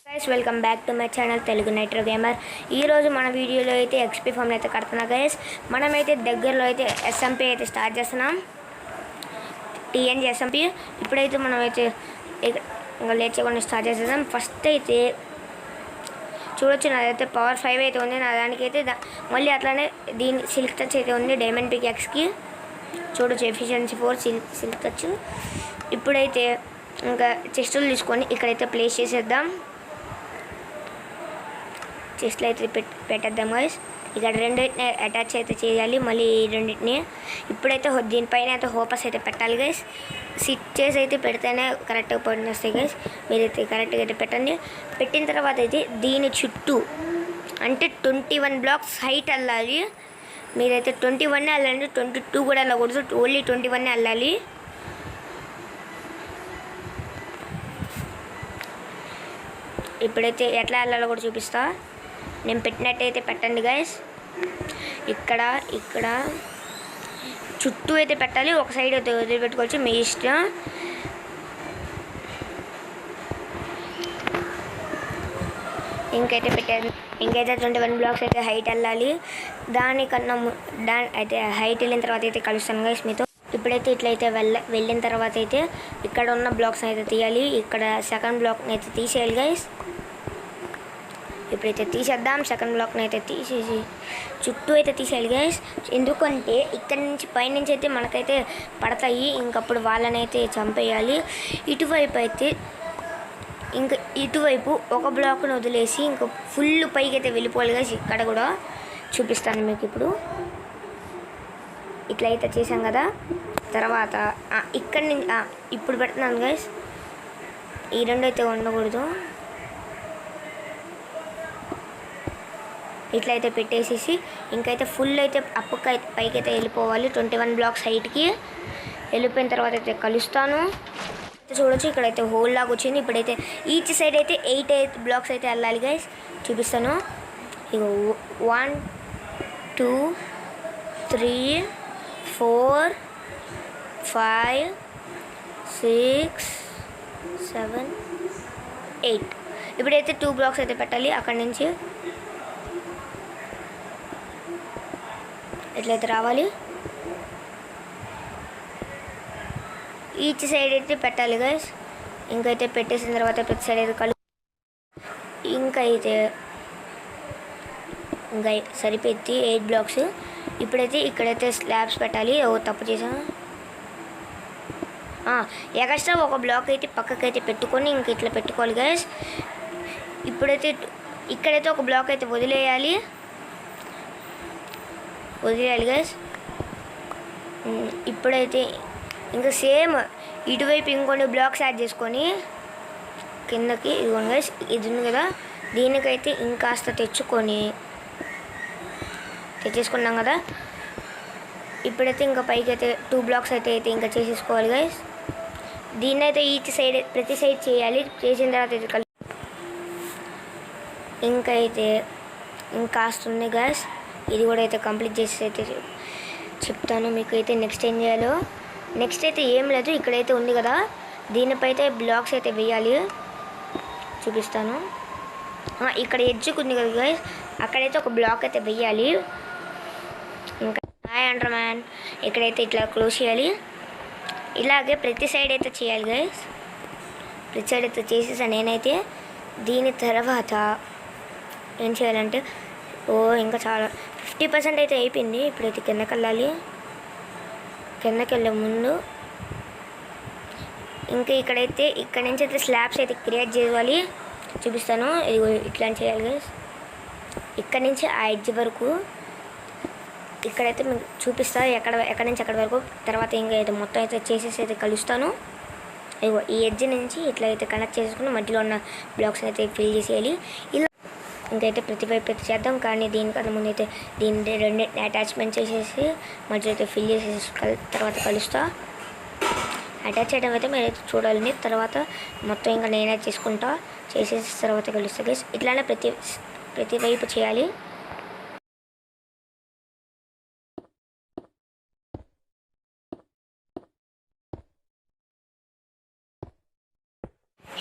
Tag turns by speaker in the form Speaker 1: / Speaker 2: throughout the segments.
Speaker 1: Guys welcome back to my channel Telugu nitro gamer. ఈరోజు మన వీడియోలో అయితే ఎక్స్పీ ఫామ్లో అయితే కడుతున్నా గైస్. మనమైతే దగ్గరలో అయితే ఎస్ఎంపీ అయితే స్టార్ట్ చేస్తున్నాం, టీఎన్జీ ఎస్ఎంపీ. ఇప్పుడైతే మనమైతే ఇంకా లేచకుండా స్టార్ట్ చేసేద్దాం. ఫస్ట్ అయితే చూడొచ్చు, నాదైతే పవర్ 5 అయితే ఉంది. నా దానికైతే మళ్ళీ అట్లానే దీని సిల్క్ టచ్ అయితే ఉంది డైమండ్ పికాక్స్కి. చూడొచ్చు ఎఫిషియన్సీ 4 సిల్క్ టచ్. ఇప్పుడైతే ఇంకా చెస్టులు తీసుకొని ఇక్కడైతే ప్లేస్ చేసేద్దాం. చెస్ట్లో అయితే పెట్టేద్దాం గైస్. ఇక్కడ రెండింటిని అటాచ్ అయితే చేయాలి, మళ్ళీ ఈ రెండింటిని. ఇప్పుడైతే దీనిపైన అయితే హోపస్ అయితే పెట్టాలి గైస్. సిట్ చేసి అయితే పెడితేనే కరెక్ట్గా పడిన వస్తాయి గైస్. మీరైతే కరెక్ట్గా అయితే పెట్టండి. పెట్టిన తర్వాత అయితే దీని చుట్టూ అంటే 21 బ్లాక్స్ హైట్ అల్లాలి. మీరైతే 21 అల్లండి, 22 కూడా అల్లకూడదు, ఓన్లీ 21 అల్లాలి. ఇప్పుడైతే ఎట్లా అల్లాలో కూడా చూపిస్తా. నేను పెట్టినట్టయితే పెట్టండి గైస్. ఇక్కడ చుట్టూ అయితే పెట్టాలి, ఒక సైడ్ అయితే వదిలిపెట్టుకోవచ్చు, మీ ఇష్టం. ఇంకైతే 21 బ్లాక్స్ అయితే హైట్ వెళ్ళాలి. దానికన్నా అయితే హైట్ వెళ్ళిన తర్వాత అయితే కలుస్తాను గైస్ మీతో. ఇప్పుడైతే ఇట్లయితే వెళ్ళిన తర్వాత అయితే ఇక్కడ ఉన్న బ్లాక్స్ అయితే తీయాలి. ఇక్కడ సెకండ్ బ్లాక్ని అయితే తీసేయాలి గైస్. ఇప్పుడైతే తీసేద్దాం. సెకండ్ బ్లాక్ని అయితే తీసేసి చుట్టూ అయితే తీసేయాలి గైస్. ఎందుకంటే ఇక్కడి నుంచి పైనుంచి అయితే మనకైతే పడతాయి, ఇంకప్పుడు వాళ్ళని అయితే చంపేయాలి. ఇటువైపు ఒక బ్లాక్ను వదిలేసి ఇంకా ఫుల్ పైకి అయితే వెళ్ళిపోవాలి గైస్. ఇక్కడ కూడా చూపిస్తాను మీకు. ఇట్లయితే చేసాం కదా. తర్వాత ఇక్కడి నుంచి ఇప్పుడు పెడుతున్నాను గైస్. ఈ రెండు అయితే ఉండకూడదు. ఇట్లయితే పెట్టేసేసి ఇంకైతే ఫుల్ అయితే పైకి అయితే వెళ్ళిపోవాలి. 21 బ్లాక్స్ హైట్కి వెళ్ళిపోయిన తర్వాత అయితే కలుస్తాను. చూడొచ్చు, ఇక్కడైతే హోల్ లాగా వచ్చింది. ఇప్పుడైతే ఈచ్ సైడ్ అయితే 8 బ్లాక్స్ అయితే వెళ్ళాలి గైస్. చూపిస్తాను. ఇక 1 2 3 4 5 6 7 8. ఇప్పుడైతే 2 బ్లాక్స్ అయితే పెట్టాలి. అక్కడి నుంచి ఎట్లయితే రావాలి. ఈచ్ సైడ్ అయితే పెట్టాలి గైస్. ఇంకైతే పెట్టేసిన తర్వాత ప్రతి సైడ్ అయితే ఇంకైతే సరిపెట్టి 8 బ్లాక్స్. ఇప్పుడైతే ఇక్కడైతే స్లాబ్స్ పెట్టాలి. తప్పు చేసాను. ఎక్స్ట్రా ఒక బ్లాక్ అయితే పక్కకైతే పెట్టుకొని ఇంక ఇట్లా పెట్టుకోవాలి గైస్. ఇప్పుడైతే ఇక్కడైతే ఒక బ్లాక్ అయితే వదిలేయాలి గైస్. ఇప్పుడైతే ఇంకా సేమ్ ఇటువైపు ఇంకొన్ని బ్లాక్స్ యాడ్ చేసుకొని కిందకి ఇదిగోండి గైస్. ఇది ఉంది కదా, దీనికైతే ఇంకాస్త తెచ్చేసుకున్నాం కదా. ఇప్పుడైతే ఇంకా పైకి అయితే 2 బ్లాక్స్ అయితే ఇంకా చేసేసుకోవాలి గైస్. దీన్ని అయితే ఈచ్ సైడ్ ప్రతి సైడ్ చేయాలి. చేసిన తర్వాత అయితే ఇంకైతే ఇంకాస్త ఉంది గైస్. ఇది కూడా అయితే కంప్లీట్ చేసి అయితే చెప్తాను మీకు. అయితే నెక్స్ట్ ఏం చేయాలో. నెక్స్ట్ అయితే ఏం లేదు, ఇక్కడైతే ఉంది కదా, దీనిపై అయితే బ్లాక్స్ అయితే వేయాలి. చూపిస్తాను. ఇక్కడ ఎడ్జ్కి ఉంది కదా గైస్, అక్కడైతే ఒక బ్లాక్ అయితే వేయాలి. ఇంకా హాయ్ అండర్ మ్యాన్. ఇక్కడైతే ఇట్లా క్లోజ్ చేయాలి. ఇలాగే ప్రతి సైడ్ అయితే చేయాలి గైస్. ప్రతి సైడ్ అయితే చేసేసాను నేనైతే. దీని తర్వాత ఏం చేయాలంటే ఇంకా చాలా 50% అయితే అయిపోయింది. ఇప్పుడైతే కిందకి వెళ్ళాలి. కిందకి వెళ్ళే ముందు ఇంకా ఇక్కడ నుంచి అయితే స్లాబ్స్ అయితే క్రియేట్ చేయాలి. చూపిస్తాను. ఇది ఇట్లా చేయాలి గైస్. ఇక్కడ నుంచి ఆ ఎడ్జ్ వరకు ఇక్కడైతే మీకు చూపిస్తా, ఎక్కడి నుంచి ఎక్కడి వరకు. తర్వాత ఇంకా అయితే మొత్తం అయితే చేసేసి అయితే కలుస్తాను. ఇగో ఈ ఎడ్జ్ నుంచి ఇట్లా అయితే కనెక్ట్ చేసుకుని మధ్యలో ఉన్న బ్లాక్స్ అయితే ఫిల్ చేసేయాలి. ఇలా ఇంకైతే ప్రతి వైపు అయితే చేద్దాం. కానీ దీనికన్నా ముందు అయితే దీన్ని రెండింటిని అటాచ్మెంట్ చేసేసి మధ్యలో అయితే ఫిల్ చేసేసి తర్వాత కలుస్తా. అటాచ్ చేయడం అయితే మీరు అయితే చూడాలండి. తర్వాత మొత్తం ఇంకా నేనే చేసుకుంటా. చేసేసి తర్వాత కలుస్తా గైస్. ఇట్లానే ప్రతి వైపు చేయాలి.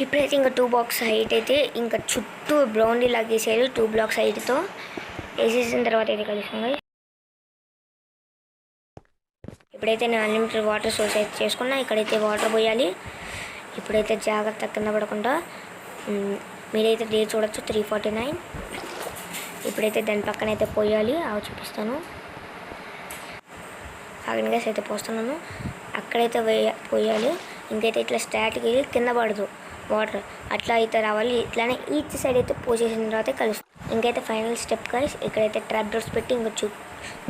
Speaker 1: ఇప్పుడైతే ఇంకా 2 బాక్స్ హైట్ అయితే ఇంకా చుట్టూ బ్రౌండీ లాగా వేసేయాలి. 2 బ్లాక్స్ హైట్తో వేసేసిన తర్వాత అయితే కలుస్తాం guys. ఇప్పుడైతే నేను అన్లిమిటెడ్ వాటర్ సోర్స్ అయితే చేసుకున్నా. ఇక్కడైతే వాటర్ పోయాలి. ఇప్పుడైతే జాగ్రత్త కింద పడకుండా మీరైతే డేట్ చూడొచ్చు 349. ఇప్పుడైతే దాని పక్కన అయితే పోయాలి. అవి చూపిస్తాను. ఆగని గ్యాస్ అయితే పోస్తున్నాను. అక్కడైతే పోయాలి. ఇంకైతే ఇట్లా స్టార్ట్కి కింద పడదు వాటర్, అట్లా అయితే రావాలి. ఇట్లానే ఈచ్ సైడ్ అయితే పోసేసిన తర్వాత కలుస్తుంది. ఇంకైతే ఫైనల్ స్టెప్ గైస్, ఇక్కడైతే ట్రాప్ డోర్స్ పెట్టి ఇంకా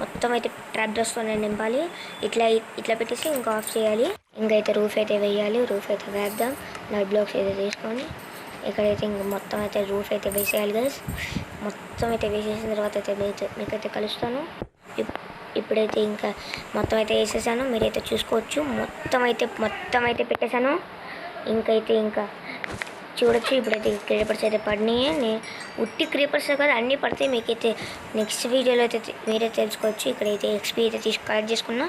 Speaker 1: మొత్తం అయితే ట్రాప్ డోర్స్తోనే నింపాలి. ఇట్లా పెట్టేసి ఇంకా ఆఫ్ చేయాలి. ఇంకైతే రూఫ్ అయితే వేయాలి. రూఫ్ అయితే వేద్దాం. నట్ బ్లాక్స్ అయితే తీసుకొని ఇక్కడైతే ఇంక మొత్తం అయితే రూఫ్ అయితే వేసేయాలి గైస్. మొత్తం అయితే వేసేసిన తర్వాత అయితే మీకైతే కలుస్తాను. ఇప్పుడైతే ఇంకా మొత్తం అయితే వేసేసాను. మీరైతే చూసుకోవచ్చు. మొత్తం అయితే పెట్టేశాను. ఇంకైతే ఇంకా చూడొచ్చు. ఇప్పుడైతే క్రీపర్స్ అయితే పడినాయి. ఉట్టి క్రీపర్స్ కదా అన్నీ పడతాయి. మీకైతే నెక్స్ట్ వీడియోలో అయితే మీరే తెలుసుకోవచ్చు. ఇక్కడైతే ఎక్స్పీ అయితే కలెక్ట్ చేసుకున్నా.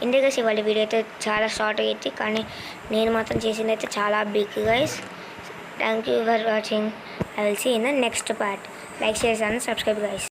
Speaker 1: ఇందుకే ఇవాళ వీడియో అయితే చాలా షార్ట్ అయితే, కానీ నేను మాత్రం చేసింది అయితే చాలా big guys. Thank you for watching. I will see in the next part. Like, share and subscribe guys.